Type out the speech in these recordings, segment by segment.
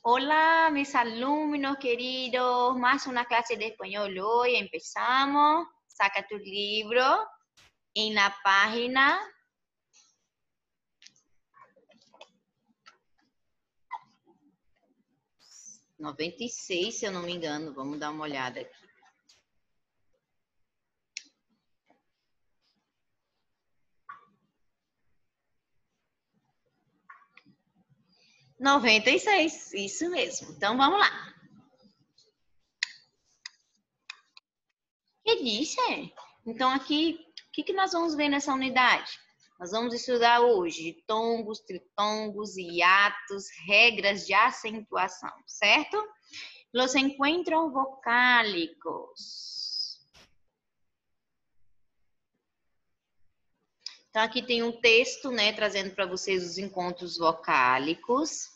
Hola, mis alumnos queridos, más una clase de español hoy. Empezamos. Saca tu libro en la página 96, se eu não me engano. Vamos dar uma olhada aqui. (96), isso mesmo. Então, vamos lá. Que disse? Então, aqui, o que nós vamos ver nessa unidade? Nós vamos estudar hoje tongos, tritongos, hiatos, regras de acentuação, certo? Los encuentros vocálicos. Então, aqui tem um texto, né, trazendo para vocês os encontros vocálicos,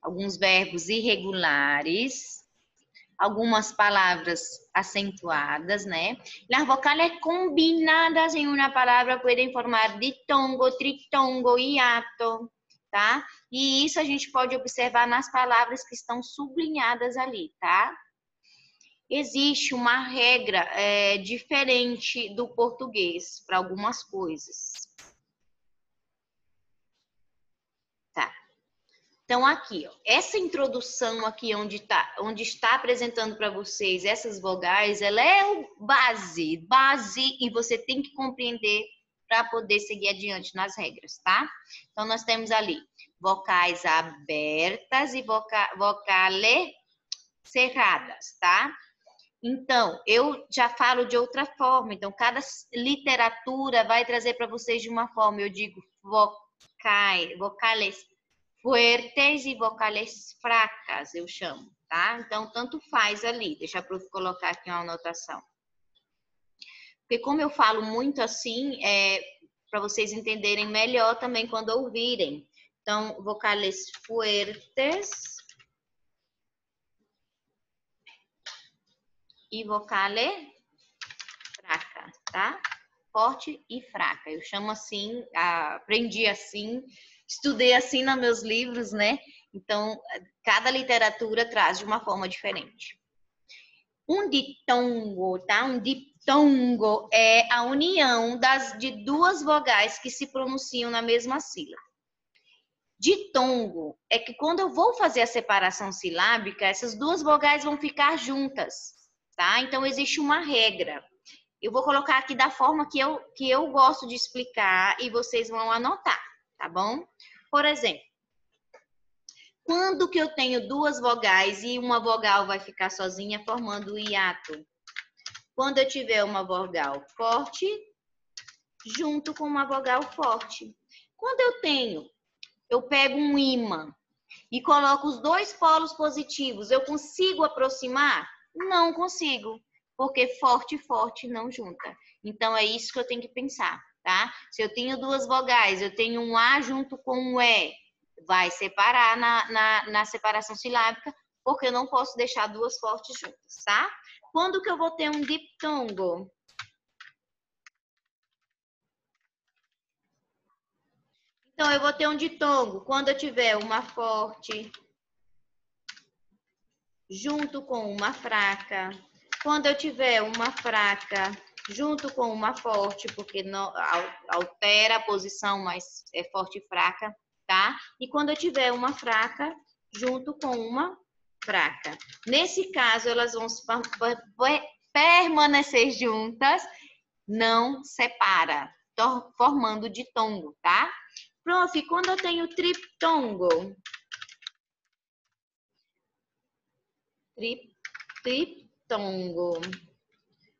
alguns verbos irregulares, algumas palavras acentuadas, né? Las vocales combinadas en una palabra pueden formar ditongo, tritongo, hiato, tá? E isso a gente pode observar nas palavras que estão sublinhadas ali, tá? Existe uma regra diferente do português para algumas coisas. Tá. Então, aqui, ó, essa introdução aqui onde está apresentando para vocês essas vogais, ela é o base, e você tem que compreender para poder seguir adiante nas regras, tá? Então, nós temos ali vocais abertas e vocales cerradas, tá? Então, eu já falo de outra forma. Então, cada literatura vai trazer para vocês de uma forma. Eu digo vocales fuertes e vocales fracas, eu chamo, tá? Então, tanto faz ali. Deixa eu colocar aqui uma anotação. Porque como eu falo muito assim, para vocês entenderem melhor também quando ouvirem. Então, vocales fuertes e vocale fraca, tá? Forte e fraca. Eu chamo assim, aprendi assim, estudei assim nos meus livros, né? Então, cada literatura traz de uma forma diferente. Um ditongo, tá? Um ditongo é a união de duas vogais que se pronunciam na mesma sílaba. Ditongo é que quando eu vou fazer a separação silábica, essas duas vogais vão ficar juntas. Tá? Então, existe uma regra. Eu vou colocar aqui da forma que eu gosto de explicar e vocês vão anotar, tá bom? Por exemplo, quando que eu tenho duas vogais e uma vogal vai ficar sozinha formando o hiato? Quando eu tiver uma vogal forte junto com uma vogal forte. Quando eu pego um ímã e coloco os dois polos positivos, eu consigo aproximar? Não consigo, porque forte e forte não junta. Então, é isso que eu tenho que pensar, tá? Se eu tenho duas vogais, eu tenho um A junto com um E, vai separar na separação silábica, porque eu não posso deixar duas fortes juntas, tá? Quando que eu vou ter um diptongo? Então, eu vou ter um ditongo quando eu tiver uma forte junto com uma fraca. Quando eu tiver uma fraca junto com uma forte, porque não altera a posição, mas é forte e fraca, tá? E quando eu tiver uma fraca junto com uma fraca. Nesse caso, elas vão permanecer juntas, não separa, formando ditongo, tá? Prof, quando eu tenho triptongo? Tritongo.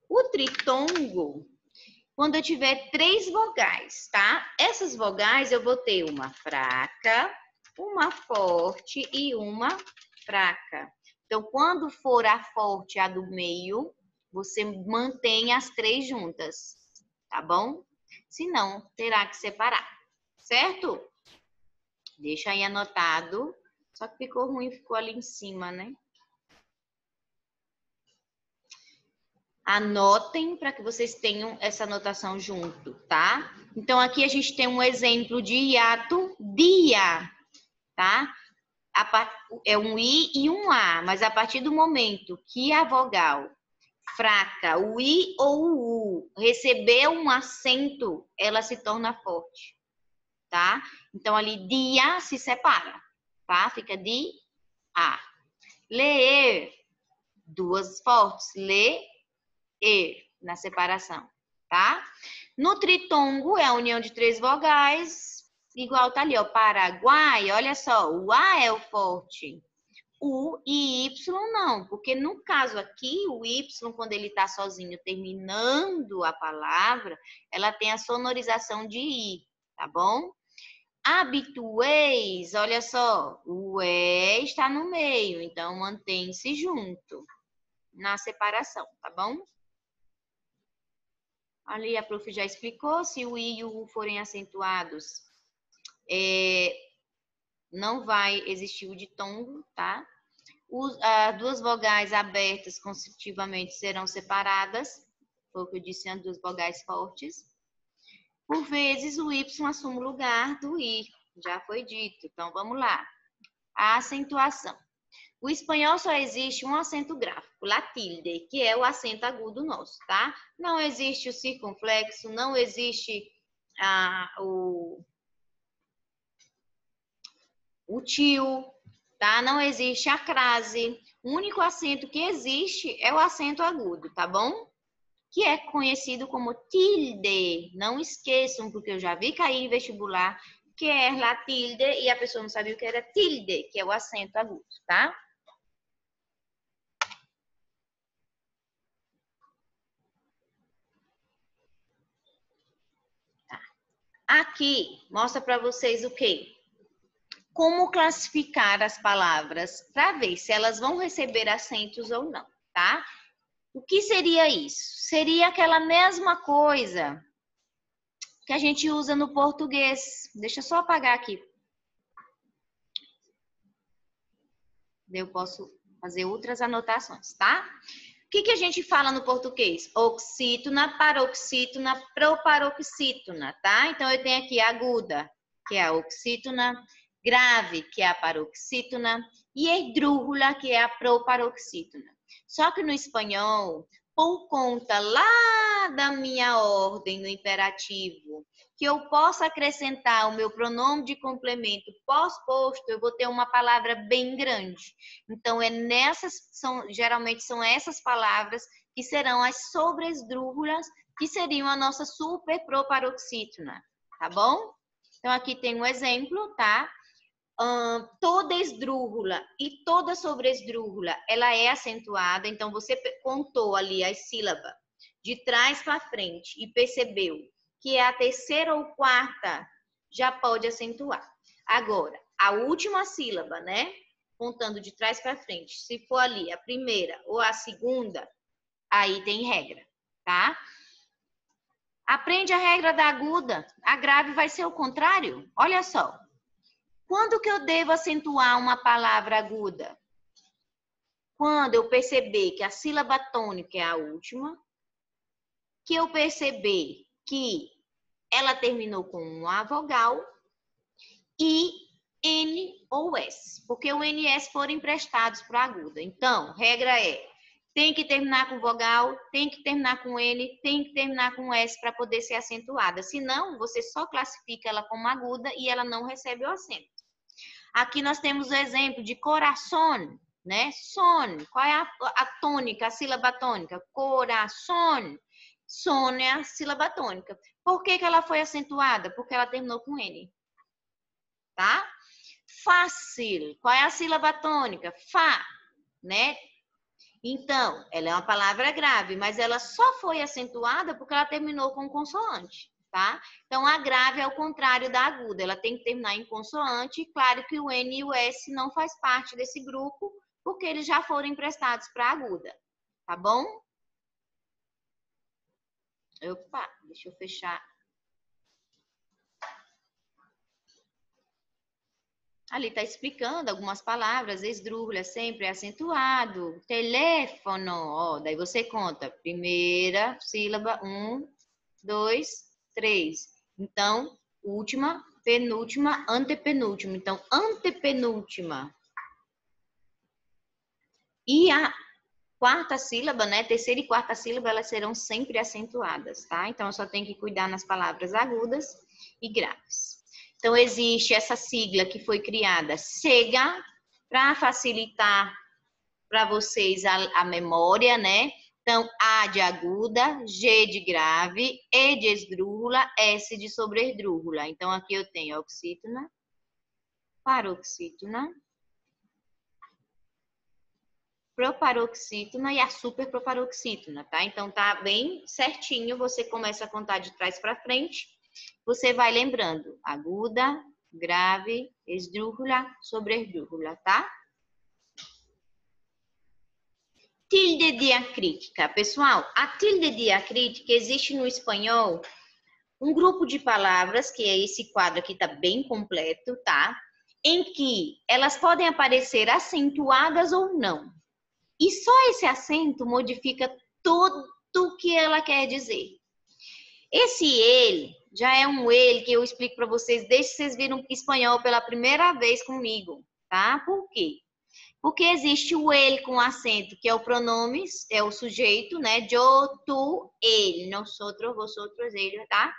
O tritongo, quando eu tiver três vogais, tá? Essas vogais eu vou ter uma fraca, uma forte e uma fraca. Então, quando for a forte, a do meio, você mantém as três juntas, tá bom? Senão, terá que separar, certo? Deixa aí anotado. Só que ficou ruim, ficou ali em cima, né? Anotem para que vocês tenham essa anotação junto, tá? Então, aqui a gente tem um exemplo de hiato, dia, tá? É um I e um A, mas a partir do momento que a vogal fraca, o I ou o U, receber um acento, ela se torna forte, tá? Então, ali, dia se separa, tá? Fica de A. Ler, duas fortes, ler, na separação, tá? No tritongo, é a união de três vogais, igual tá ali, ó, Paraguai, olha só, o A é o forte. U e Y não, porque no caso aqui, o Y, quando ele está sozinho terminando a palavra, ela tem a sonorização de I, tá bom? Habituês, olha só, o E está no meio, então mantém-se junto na separação, tá bom? Ali a prof já explicou, se o I e o U forem acentuados, não vai existir o ditongo, tá? As duas vogais abertas consecutivamente serão separadas, foi o que eu disse, as duas vogais fortes. Por vezes, o Y assume o lugar do I, já foi dito. Então, vamos lá. A acentuação. O espanhol só existe um acento gráfico, la tilde, que é o acento agudo nosso, tá? Não existe o circunflexo, não existe o tio, tá? Não existe a crase. O único acento que existe é o acento agudo, tá bom? Que é conhecido como tilde. Não esqueçam, porque eu já vi cair em vestibular, que é la tilde e a pessoa não sabia o que era tilde, que é o acento agudo, tá? Aqui mostra para vocês o quê? Como classificar as palavras para ver se elas vão receber acentos ou não, tá? O que seria isso? Seria aquela mesma coisa que a gente usa no português. Deixa eu só apagar aqui. Eu posso fazer outras anotações, tá? O que a gente fala no português? Oxítona, paroxítona, proparoxítona, tá? Então, eu tenho aqui aguda, que é a oxítona, grave, que é a paroxítona, e esdrújula, que é a proparoxítona. Só que no espanhol, por conta lá da minha ordem no imperativo, que eu possa acrescentar o meu pronome de complemento pós-posto, eu vou ter uma palavra bem grande. Então, geralmente são essas palavras que serão as sobresdrújulas, que seriam a nossa superproparoxítona, tá bom? Então, aqui tem um exemplo, tá? Toda esdrújula e toda sobresdrújula, ela é acentuada. Então, você contou ali as sílabas de trás para frente e percebeu que é a terceira ou quarta, já pode acentuar. Agora, a última sílaba, né? Contando de trás para frente, se for ali a primeira ou a segunda, aí tem regra, tá? Aprende a regra da aguda. A grave vai ser o contrário. Olha só. Quando que eu devo acentuar uma palavra aguda? Quando eu perceber que a sílaba tônica é a última, que eu perceber que ela terminou com uma vogal e N ou S, porque o N e S foram emprestados para aguda. Então, regra é, tem que terminar com vogal, tem que terminar com N, tem que terminar com S para poder ser acentuada. Senão, você só classifica ela como aguda e ela não recebe o acento. Aqui nós temos o exemplo de coração, né? Son. Qual é a tônica, a sílaba tônica? Coração. Son é a sílaba tônica. Por que ela foi acentuada? Porque ela terminou com N. Tá? Fácil. Qual é a sílaba tônica? Fá, né? Então, ela é uma palavra grave, mas ela só foi acentuada porque ela terminou com consoante. Tá? Então, a grave é o contrário da aguda. Ela tem que terminar em consoante. E claro que o N e o S não faz parte desse grupo, porque eles já foram emprestados para a aguda. Tá bom? Opa, deixa eu fechar. Ali está explicando algumas palavras. Esdrújula sempre é acentuado. Teléfono, ó, daí você conta. Primeira sílaba, 1, 2, 3. Então, última, penúltima, antepenúltima. Então, antepenúltima. E a quarta sílaba, né? Terceira e quarta sílaba, elas serão sempre acentuadas, tá? Então, eu só tenho que cuidar nas palavras agudas e graves. Então, existe essa sigla que foi criada, SEGA, para facilitar para vocês a memória, né? Então, A de aguda, G de grave, E de esdrúxula, S de sobresdrúxula. Então, aqui eu tenho a oxítona, paroxítona, proparoxítona e a superproparoxítona, tá? Então, tá bem certinho, você começa a contar de trás para frente, você vai lembrando aguda, grave, esdrúxula, sobresdrúxula, tá? Tilde diacrítica. Pessoal, a tilde diacrítica existe no espanhol um grupo de palavras, que é esse quadro aqui, tá bem completo, tá? Em que elas podem aparecer acentuadas ou não. E só esse acento modifica tudo o que ela quer dizer. Esse ele já é um ele que eu explico para vocês desde que vocês viram espanhol pela primeira vez comigo, tá? Por quê? Porque existe o ele com acento, que é o pronome, é o sujeito, né? Eu, tu, ele, nosotros, vosotros, ele, tá?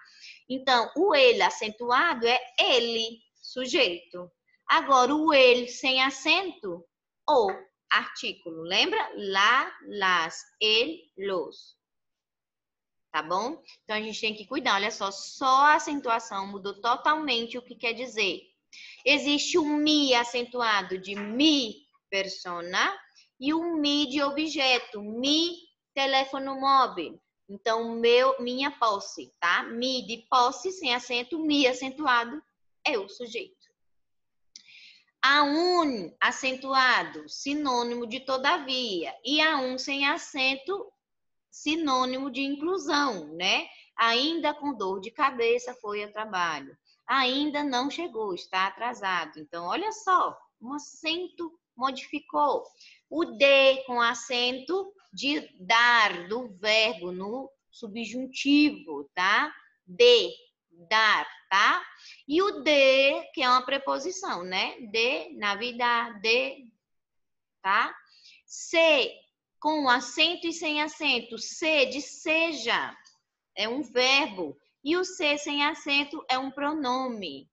Então, o ele acentuado é ele, sujeito. Agora, o ele sem acento, o artículo. Lembra? Lá, las, el, los. Tá bom? Então, a gente tem que cuidar. Olha só a acentuação mudou totalmente o que quer dizer. Existe o mi acentuado de mi persona e o mi de objeto, mi teléfono móvel. Então, minha posse, tá? Mi de posse sem acento, mi acentuado é o sujeito. A un acentuado, sinônimo de todavia, e a un sem acento, sinônimo de inclusão, né? Ainda com dor de cabeça foi ao trabalho. Ainda não chegou, está atrasado. Então, olha só, um acento modificou. O D com acento de dar, do verbo no subjuntivo, tá? De, dar, tá? E o D, que é uma preposição, né? De, navidade, tá? C, com acento e sem acento. C de seja, é um verbo. E o C sem acento é um pronome.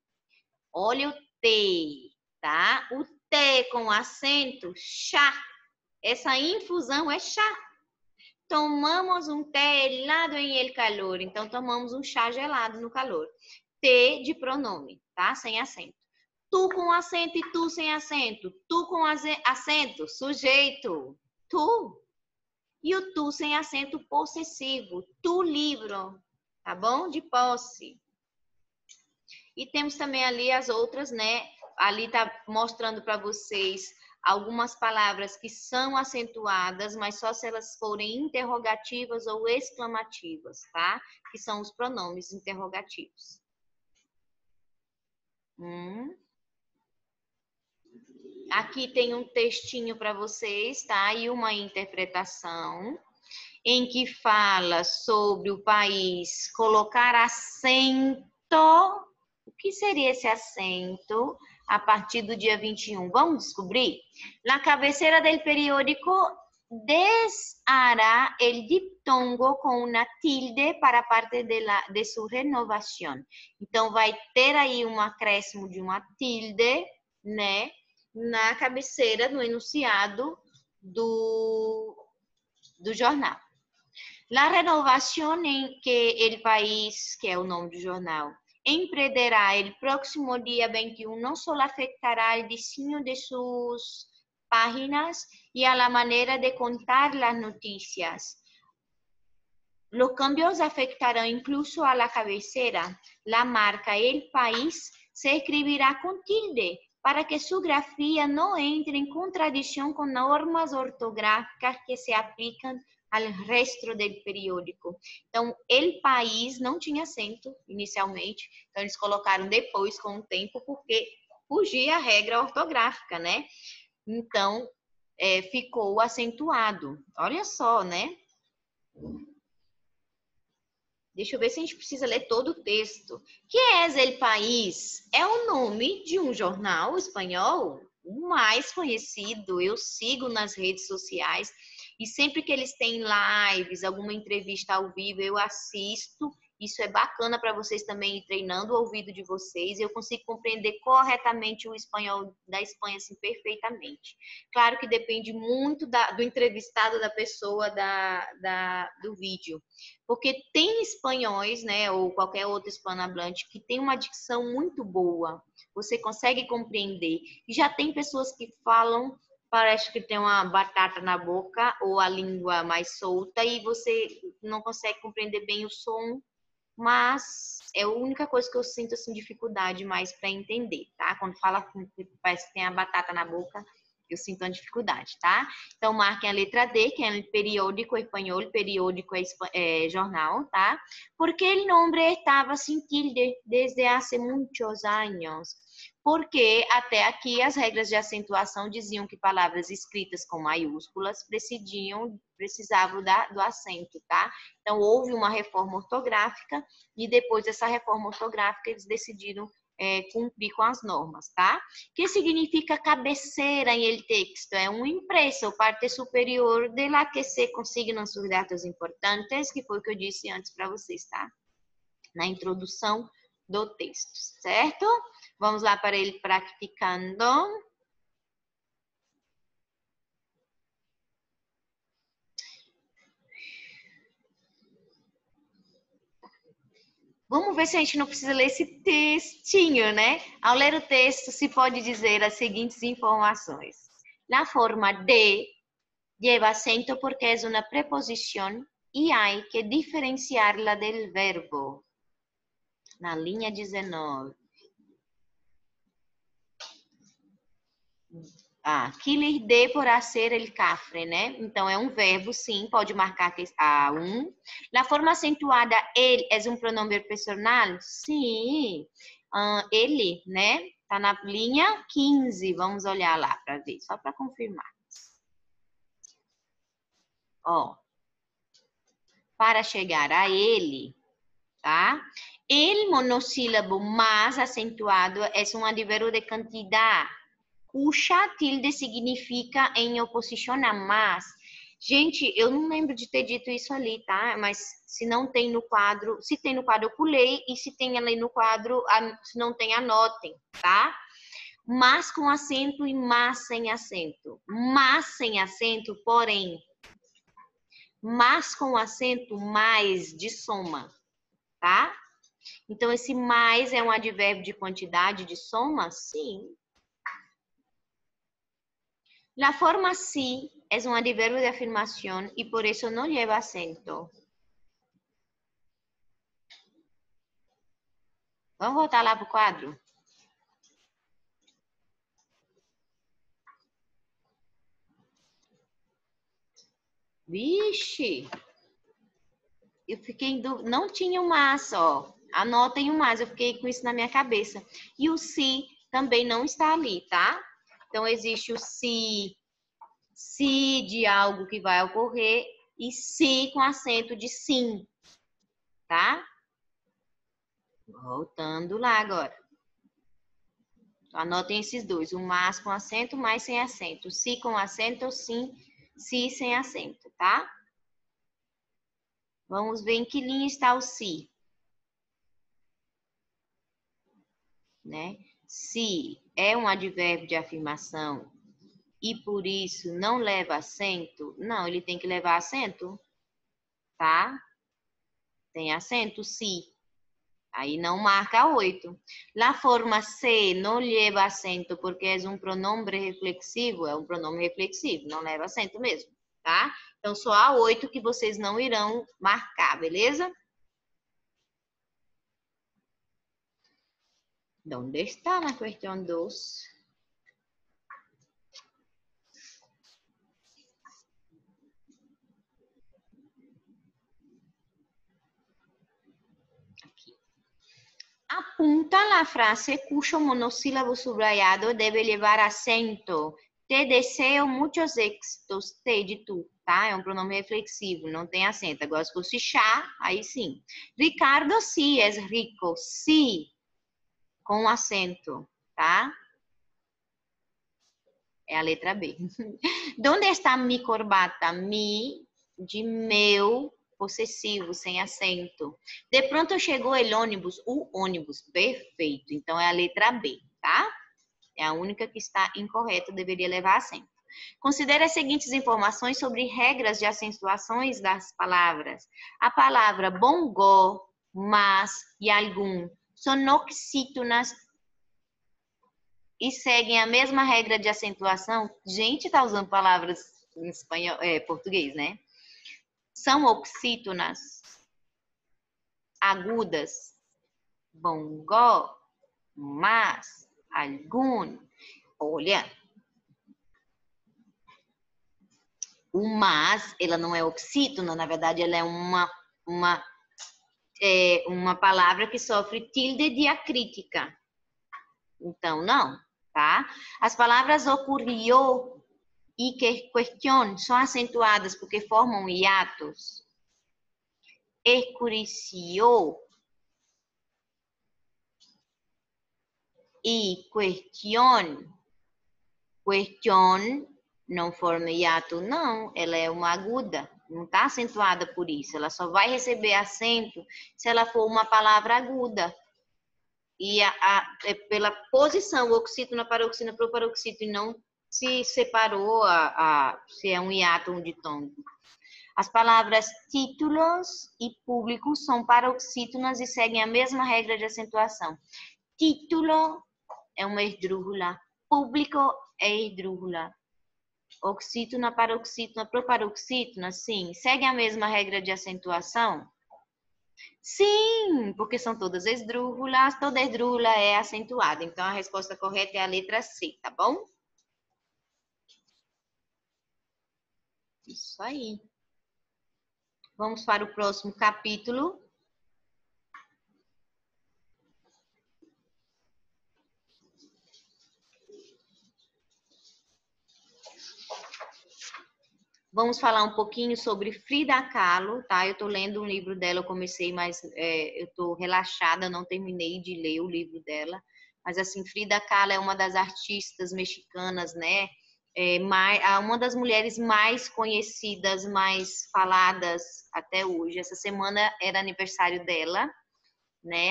Olha o T, tá? O T com acento, chá. Essa infusão é chá. Tomamos um té helado em el calor. Então, tomamos um chá gelado no calor. T de pronome, tá? Sem acento. Tu com acento e tu sem acento. Tu com acento, sujeito. Tu. E o tu sem acento possessivo. Tu livro, tá bom? De posse. E temos também ali as outras, né? Ali tá mostrando para vocês algumas palavras que são acentuadas, mas só se elas forem interrogativas ou exclamativas, tá? Que são os pronomes interrogativos. Aqui tem um textinho para vocês, tá? E uma interpretação em que fala sobre o país colocar acento. O que seria esse acento a partir do dia 21? Vamos descobrir? Na cabeceira del periódico deshará el diptongo com uma tilde para parte de sua renovação. Então, vai ter aí um acréscimo de uma tilde, né? Na cabeceira, no enunciado do jornal. La renovación en que el país, que é o nome do jornal, empreenderá el próximo día 21 no solo afectará el diseño de sus páginas y a la manera de contar las noticias. Los cambios afectarán incluso a la cabecera. La marca El País se escribirá con tilde para que su grafía no entre en contradicción con normas ortográficas que se aplican ao resto do periódico. Então, El País não tinha acento inicialmente, então eles colocaram depois com o tempo, porque fugia a regra ortográfica, né? Então, ficou acentuado. Olha só, né? Deixa eu ver se a gente precisa ler todo o texto. Que é El País? É o nome de um jornal espanhol, o mais conhecido, eu sigo nas redes sociais e sempre que eles têm lives, alguma entrevista ao vivo, eu assisto. Isso é bacana para vocês também ir treinando o ouvido de vocês. Eu consigo compreender corretamente o espanhol da Espanha assim, perfeitamente. Claro que depende muito do entrevistado, da pessoa, do vídeo. Porque tem espanhóis, né, ou qualquer outro hispanohablante, que tem uma dicção muito boa. Você consegue compreender. E já tem pessoas que falam, parece que tem uma batata na boca ou a língua mais solta e você não consegue compreender bem o som, mas é a única coisa que eu sinto assim dificuldade mais para entender, tá? Quando fala parece que tem a batata na boca, eu sinto uma dificuldade, tá? Então marquem a letra D, que é o periódico espanhol, periódico é jornal, tá? Porque o nome estava sin tilde desde hace muitos anos. Porque até aqui as regras de acentuação diziam que palavras escritas com maiúsculas precisavam do acento, tá? Então houve uma reforma ortográfica e depois dessa reforma ortográfica eles decidiram cumprir com as normas, tá? Que significa cabeceira em el texto, é um impresso, parte superior de la que se consignan sus datos importantes, que foi o que eu disse antes para vocês, tá? Na introdução do texto, certo? Vamos lá para ele praticando. Vamos ver se a gente não precisa ler esse textinho, né? Ao ler o texto, se pode dizer as seguintes informações. La forma de lleva acento porque es una preposición y hay que diferenciarla del verbo. Na linha 19. Que lhe dê por hacer el cafre, né? Então, é um verbo, sim, pode marcar a La forma acentuada, ele, é um pronome personal? Sim. Ele, né? Tá na linha 15. Vamos olhar lá para ver, só para confirmar. Ó. Para chegar a ele, tá? El monossílabo mais acentuado é um advérbio de quantidade, cuja tilde significa em oposição a mais. Gente, eu não lembro de ter dito isso ali, tá? Mas se não tem no quadro, se tem no quadro eu pulei, e se tem ali no quadro, se não tem, anotem, tá? Mas com acento e mas sem acento. Mas sem acento, porém. Mas com acento mais de soma, tá? Então, esse mais é um advérbio de quantidade, de soma? Sim. La forma sí es un adverbio de afirmación y por eso no lleva acento. Vamos voltar lá para o quadro? Vixe! Eu fiquei em dúvida. Não tinha o mas, ó. Anotem o mais, eu fiquei com isso na minha cabeça. E o se também não está ali, tá? Então, existe o se de algo que vai ocorrer e se com acento de sim, tá? Voltando lá agora. Anotem esses dois, o mas com acento, mais sem acento. Se com acento, sim, se sem acento, tá? Vamos ver em que linha está o se. Né? Se é um advérbio de afirmação e por isso não leva acento, não, ele tem que levar acento, tá? Tem acento, se. Aí não marca 8. La forma se não leva acento porque é um pronome reflexivo, é um pronome reflexivo, não leva acento mesmo, tá? Então, só há 8 que vocês não irão marcar, beleza? Onde está na questão 2? Apunta la frase cuyo monosílabo subrayado debe llevar acento. Te deseo muitos éxitos, te de tu, tá? É um pronome reflexivo, não tem acento. Agora, se fosse chá, aí sim. Ricardo, sí, es rico. Sí, com acento, tá? É a letra B. Onde está mi corbata? Mi de meu, possessivo, sem acento. De pronto chegou el ônibus, o ônibus. Perfeito. Então é a letra B, tá? É a única que está incorreta, deveria levar acento. Considere as seguintes informações sobre regras de acentuações das palavras. A palavra bongó, mas e algum são oxítonas e seguem a mesma regra de acentuação. Gente, tá usando palavras em espanhol, português, né? São oxítonas agudas. Bongó, mas, algum. Olha, o mas, ela não é oxítona, na verdade, ela é uma palavra que sofre tilde diacrítica. Então, não, tá? As palavras ocurrió e questão são acentuadas porque formam hiatos. Escureció e questão não forma hiato, não. Ela é uma aguda, não está acentuada por isso. Ela só vai receber acento se ela for uma palavra aguda. E pela posição, oxítona, paroxítona, proparoxítona, e não se separou, se é um hiato ou um ditongo. As palavras títulos e públicos são paroxítonas e seguem a mesma regra de acentuação. Título é uma esdrújula, público é esdrújula. Oxítona, paroxítona, proparoxítona, sim. Segue a mesma regra de acentuação? Sim, porque são todas esdrújulas, toda esdrújula é acentuada. Então, a resposta correta é a letra C, tá bom? Isso aí. Vamos para o próximo capítulo. Vamos falar um pouquinho sobre Frida Kahlo, tá? Eu tô lendo um livro dela, eu comecei, mas eu tô relaxada, não terminei de ler o livro dela. Mas, assim, Frida Kahlo é uma das artistas mexicanas, né? Uma das mulheres mais conhecidas, mais faladas até hoje. Essa semana era aniversário dela, né?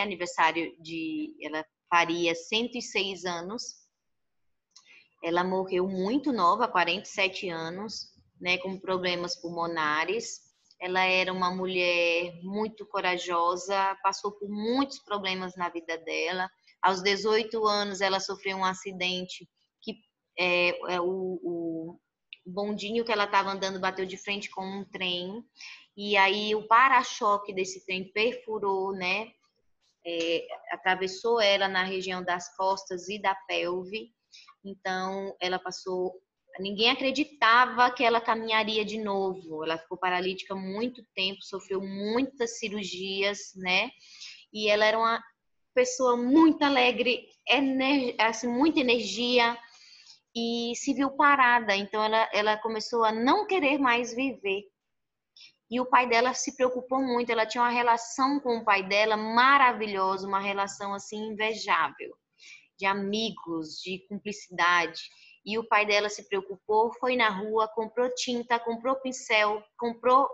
Ela faria 106 anos. Ela morreu muito nova, 47 anos. Né, com problemas pulmonares. Ela era uma mulher muito corajosa, passou por muitos problemas na vida dela. Aos 18 anos, ela sofreu um acidente que o bondinho que ela estava andando bateu de frente com um trem. E aí o para-choque desse trem perfurou, né? Atravessou ela na região das costas e da pelve. Então, ela passou. Ninguém acreditava que ela caminharia de novo. Ela ficou paralítica muito tempo, sofreu muitas cirurgias, né? E ela era uma pessoa muito alegre, assim, muita energia, e se viu parada. Então, ela começou a não querer mais viver. E o pai dela se preocupou muito. Ela tinha uma relação com o pai dela maravilhosa, uma relação assim invejável, de amigos, de cumplicidade. E o pai dela se preocupou, foi na rua, comprou tinta, comprou pincel, comprou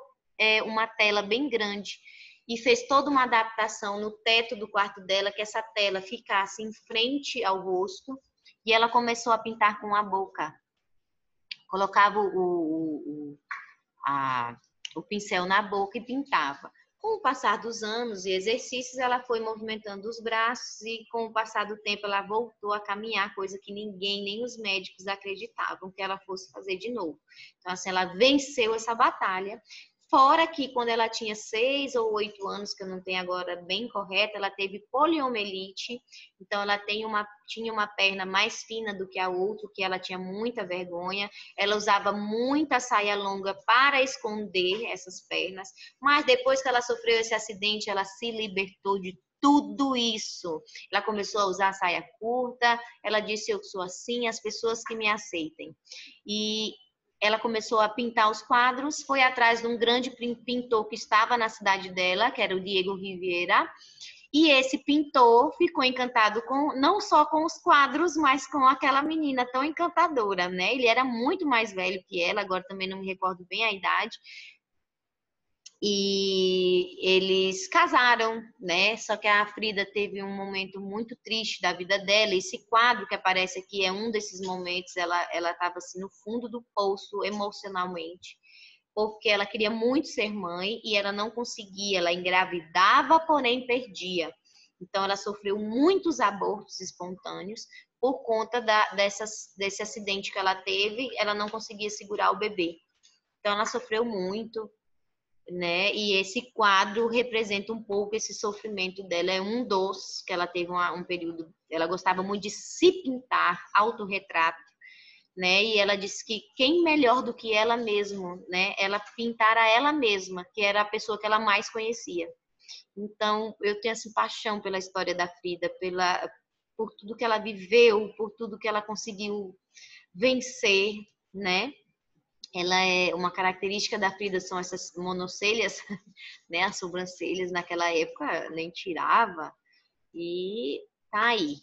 uma tela bem grande e fez toda uma adaptação no teto do quarto dela, que essa tela ficasse em frente ao rosto, e ela começou a pintar com a boca. Colocava o pincel na boca e pintava. Com o passar dos anos e exercícios, ela foi movimentando os braços e, com o passar do tempo, ela voltou a caminhar, coisa que ninguém, nem os médicos acreditavam que ela fosse fazer de novo. Então, assim, ela venceu essa batalha. Fora que, quando ela tinha 6 ou 8 anos, que eu não tenho agora bem correta, ela teve poliomielite. Então, ela tinha uma perna mais fina do que a outra, que ela tinha muita vergonha. Ela usava muita saia longa para esconder essas pernas. Mas depois que ela sofreu esse acidente, ela se libertou de tudo isso. Ela começou a usar saia curta. Ela disse: eu sou assim, as pessoas que me aceitem. E ela começou a pintar os quadros, foi atrás de um grande pintor que estava na cidade dela, que era o Diego Rivera, E esse pintor ficou encantado com não só com os quadros, mas com aquela menina tão encantadora, né? Ele era muito mais velho que ela, agora também não me recordo bem a idade. E eles casaram, né? Só que a Frida teve um momento muito triste da vida dela. Esse quadro que aparece aqui é um desses momentos. Ela estava assim no fundo do poço emocionalmente, porque ela queria muito ser mãe e ela não conseguia. Ela engravidava, porém perdia. Então ela sofreu muitos abortos espontâneos por conta desse acidente que ela teve. Ela não conseguia segurar o bebê. Então ela sofreu muito, né? E esse quadro representa um pouco esse sofrimento dela. É um dos que ela teve um período. Ela gostava muito de se pintar, autorretrato, né? E ela disse que quem melhor do que ela mesma, né? Ela pintara ela mesma, que era a pessoa que ela mais conhecia. Então, eu tenho essa paixão pela história da Frida, por tudo que ela viveu, por tudo que ela conseguiu vencer, né? Ela é uma característica da Frida são essas monocelhas, né? As sobrancelhas naquela época nem tirava e tá aí.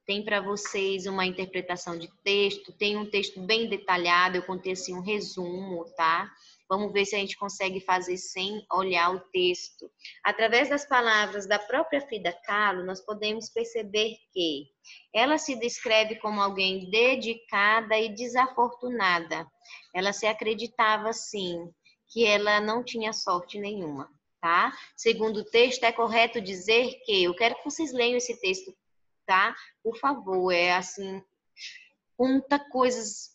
Tem para vocês uma interpretação de texto, tem um texto bem detalhado, eu contei assim um resumo, tá? Vamos ver se a gente consegue fazer sem olhar o texto. Através das palavras da própria Frida Kahlo, nós podemos perceber que ela se descreve como alguém dedicada e desafortunada. Ela se acreditava, assim, que ela não tinha sorte nenhuma, tá? Segundo o texto, é correto dizer que, eu quero que vocês leiam esse texto, tá? Por favor, é assim, conta coisas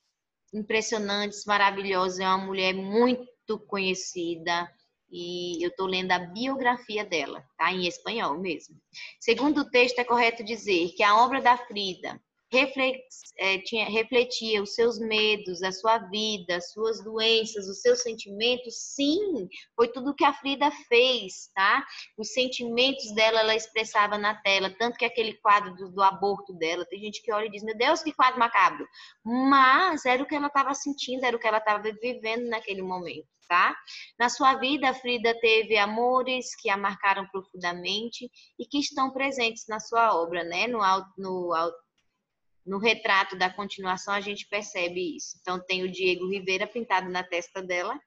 impressionantes, maravilhosas. É uma mulher muito conhecida e eu estou lendo a biografia dela, tá? Em espanhol mesmo. Segundo o texto, é correto dizer que a obra da Frida refletia os seus medos, a sua vida, as suas doenças, os seus sentimentos. Sim, foi tudo que a Frida fez, tá? Os sentimentos dela, ela expressava na tela, tanto que aquele quadro do aborto dela, tem gente que olha e diz, meu Deus, que quadro macabro. Mas era o que ela estava sentindo, era o que ela estava vivendo naquele momento, tá? Na sua vida, a Frida teve amores que a marcaram profundamente e que estão presentes na sua obra, né? No retrato da continuação, a gente percebe isso. Então, tem o Diego Rivera pintado na testa dela,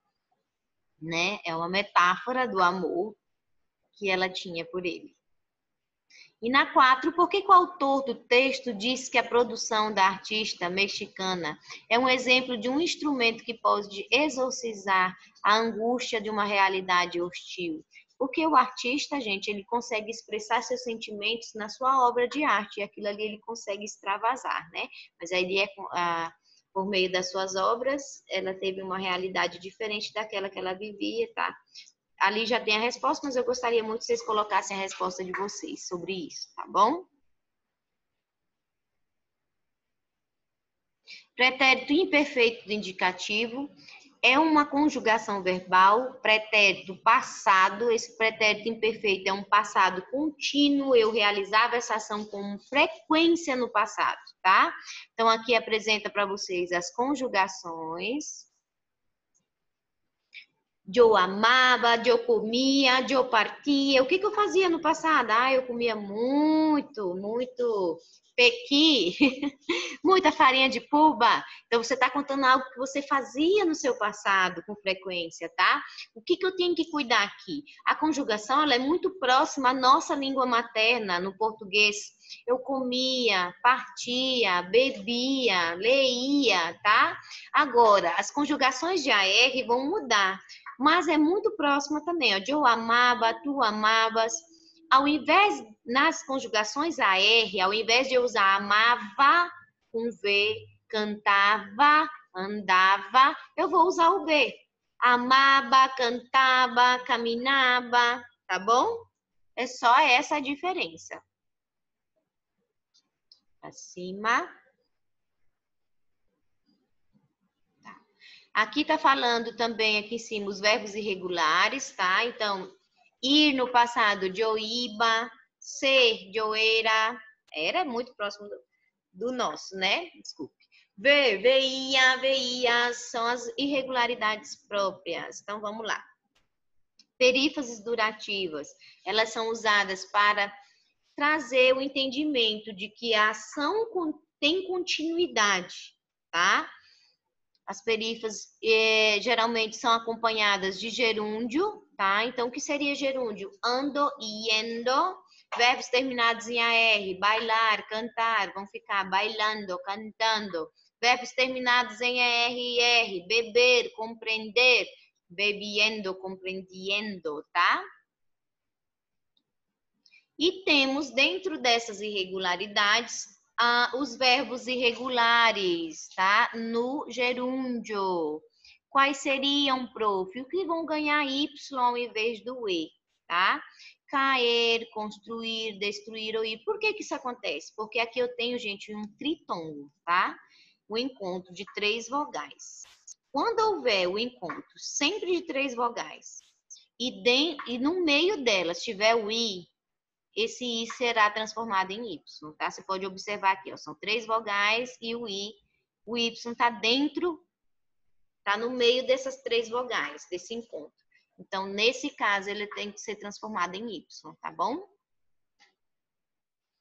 né? É uma metáfora do amor que ela tinha por ele. E na 4, por que o autor do texto diz que a produção da artista mexicana é um exemplo de um instrumento que pode exorcizar a angústia de uma realidade hostil? Porque o artista, gente, ele consegue expressar seus sentimentos na sua obra de arte, e aquilo ali ele consegue extravasar, né? Mas aí por meio das suas obras, ela teve uma realidade diferente daquela que ela vivia, tá? Ali já tem a resposta, mas eu gostaria muito que vocês colocassem a resposta de vocês sobre isso, tá bom? Pretérito imperfeito do indicativo é uma conjugação verbal, pretérito passado. Esse pretérito imperfeito é um passado contínuo, eu realizava essa ação com frequência no passado, tá? Então, aqui apresenta para vocês as conjugações. Eu amava, eu comia, eu partia. O que eu fazia no passado? Eu comia muito pequi, muita farinha de puba. Então, você está contando algo que você fazia no seu passado com frequência, tá? O que eu tenho que cuidar aqui? A conjugação, ela é muito próxima à nossa língua materna, no português. Eu comia, partia, bebia, leía, tá? Agora, as conjugações de AR vão mudar, mas é muito próxima também, ó. Eu amava, tu amavas. Ao invés, nas conjugações AR, ao invés de eu usar amava com V, cantava, andava, eu vou usar o B. Amava, cantava, caminhava, tá bom? É só essa a diferença. Acima. Tá. Aqui tá falando também aqui em cima os verbos irregulares, tá? Então, ir no passado, eu iba, ser, eu era muito próximo do nosso, né? Desculpe. Ver, veia, veias, são as irregularidades próprias. Então, vamos lá. Perífrases durativas, elas são usadas para trazer o entendimento de que a ação tem continuidade, tá? As perífrases geralmente são acompanhadas de gerúndio, tá? Então, o que seria gerúndio? Ando, yendo. Verbos terminados em AR, bailar, cantar, vão ficar bailando, cantando. Verbos terminados em AR e R, beber, compreender, bebiendo, compreendiendo, tá? E temos dentro dessas irregularidades os verbos irregulares, tá? No gerúndio. Quais seriam, prof? O que vão ganhar Y em vez do E, tá? Cair, construir, destruir ou ir. Por que que isso acontece? Porque aqui eu tenho, gente, um tritongo, tá? O encontro de 3 vogais. Quando houver o encontro sempre de 3 vogais e no meio delas tiver o I, esse I será transformado em Y, tá? Você pode observar aqui, ó, são 3 vogais e o I. O Y está dentro, está no meio dessas 3 vogais, desse encontro. Então, nesse caso, ele tem que ser transformado em Y, tá bom?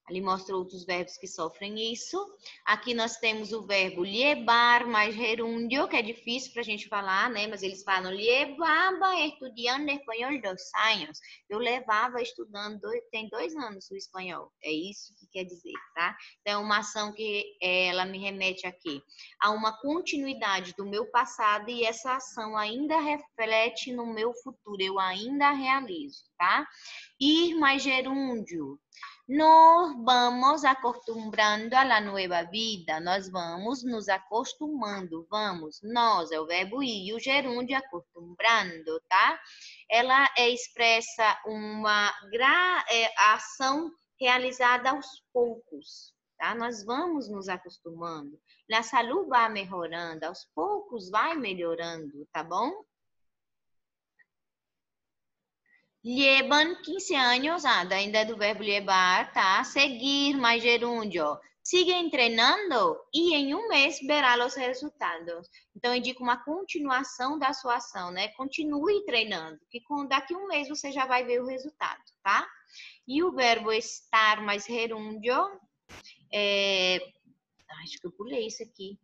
Ali mostra outros verbos que sofrem isso. Aqui nós temos o verbo llevar mais gerúndio, que é difícil para a gente falar, né? Mas eles falam llevaba estudiando espanhol 2 anos. Eu levava estudando, tem 2 anos o espanhol. É isso que quer dizer, tá? Então, é uma ação que ela me remete aqui a uma continuidade do meu passado e essa ação ainda reflete no meu futuro. Eu ainda realizo, tá? Ir mais gerúndio. Nos vamos acostumbrando a la nueva vida. Nós vamos nos acostumando. Vamos. Nós é o verbo ir. E o gerúndio acostumbrando, tá? Ela expressa uma ação realizada aos poucos, tá? Nós vamos nos acostumando. A saúde vai melhorando. Aos poucos vai melhorando, tá bom? Llevan 15 anos, ainda é do verbo llevar, tá? Seguir, mais gerúndio. Siguen treinando e em um mês verá os resultados. Então, indica uma continuação da sua ação, né? Continue treinando, que daqui a um mês você já vai ver o resultado, tá? E o verbo estar mais gerúndio, acho que eu pulei isso aqui.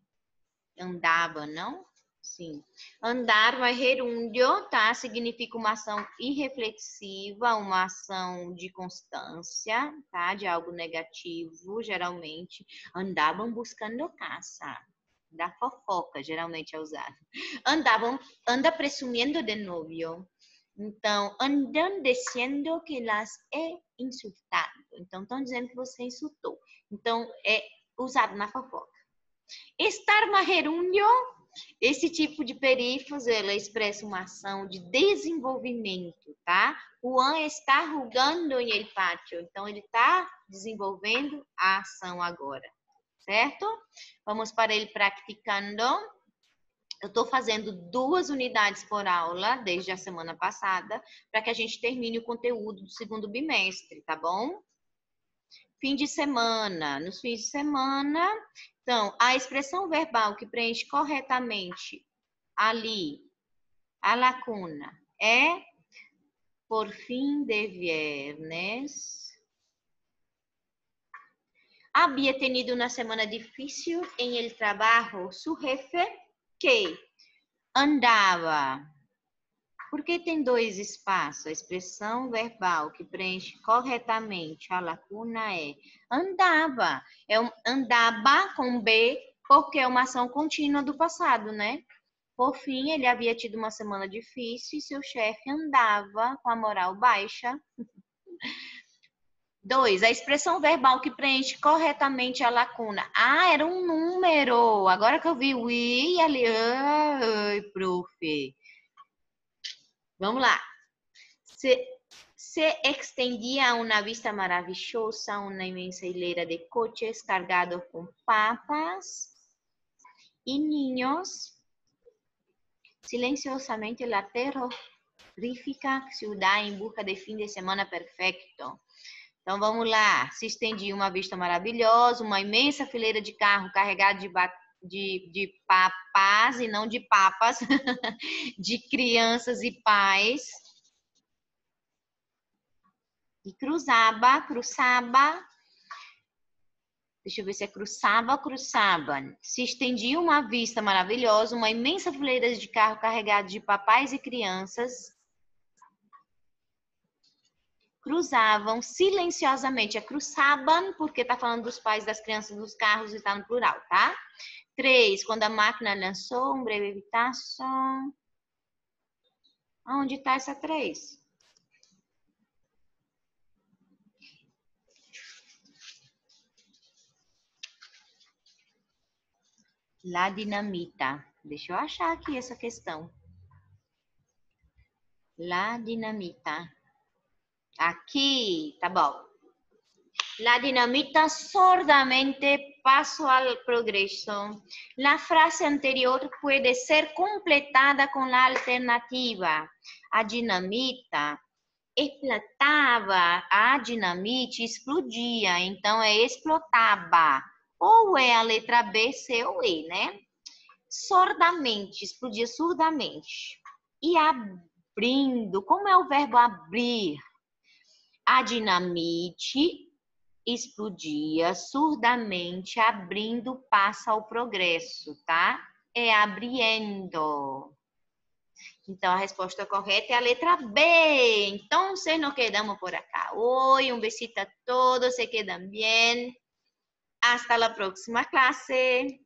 Andava, não? Sim. Andar mais gerúndio, tá? Significa uma ação irreflexiva, uma ação de constância, tá? De algo negativo, geralmente. Andavam buscando caça. Da fofoca, geralmente é usado. Anda presumindo de novio. Então, andam dizendo que las he insultado. Então, estão dizendo que você insultou. Então, é usado na fofoca. Estar mais gerúndio, esse tipo de perífrase, ela expressa uma ação de desenvolvimento, tá? Juan está jugando em el pátio. Então, ele está desenvolvendo a ação agora, certo? Vamos para ele praticando. Eu estou fazendo 2 unidades por aula desde a semana passada, para que a gente termine o conteúdo do segundo bimestre, tá bom? Fim de semana. Nos fins de semana, então, a expressão verbal que preenche corretamente ali a lacuna é por fim de viernes. Había tenido una semana difícil en el trabajo. Su jefe que andava. Por que tem 2 espaços? A expressão verbal que preenche corretamente a lacuna é andava. Andava com B, porque é uma ação contínua do passado, né? Por fim, ele havia tido uma semana difícil e seu chefe andava com a moral baixa. 2. A expressão verbal que preenche corretamente a lacuna. Ah, era um número. Agora que eu vi o I ali. Ai, prof. Vamos lá. Se extendia a una vista maravillosa, una inmensa hilera de coches cargados con papas y niños. Silenciosamente la terrorífica ciudad en busca de fin de semana perfecto. Então, vamos lá. Se estendia uma vista maravilhosa, uma imensa fileira de carro carregado de papas, e não de papas, de crianças e pais. E cruzava, cruzava. Deixa eu ver se é cruzava, cruzavam. Se estendia uma vista maravilhosa, uma imensa fileira de carro carregado de papais e crianças. Cruzavam silenciosamente. É cruzavam, porque está falando dos pais, das crianças, dos carros e está no plural, tá? 3. Quando a máquina lançou um breve vitaço. Onde está essa 3? La dinamita. Deixa eu achar aqui essa questão. La dinamita. Aqui, tá bom. La dinamita sordamente pasó al progreso. La frase anterior puede ser completada con la alternativa. A dinamita explotava, a dinamite explodia, então é explotava. Ou é a letra B, C ou E, né? Sordamente, explodia surdamente. E abrindo, como é o verbo abrir? A dinamite explodia surdamente, abrindo passo ao progresso, tá? É abriendo. Então, a resposta correta é a letra B. Então, nos quedamos por acá hoy. Un besito a todos, se quedan bien. Hasta la próxima clase.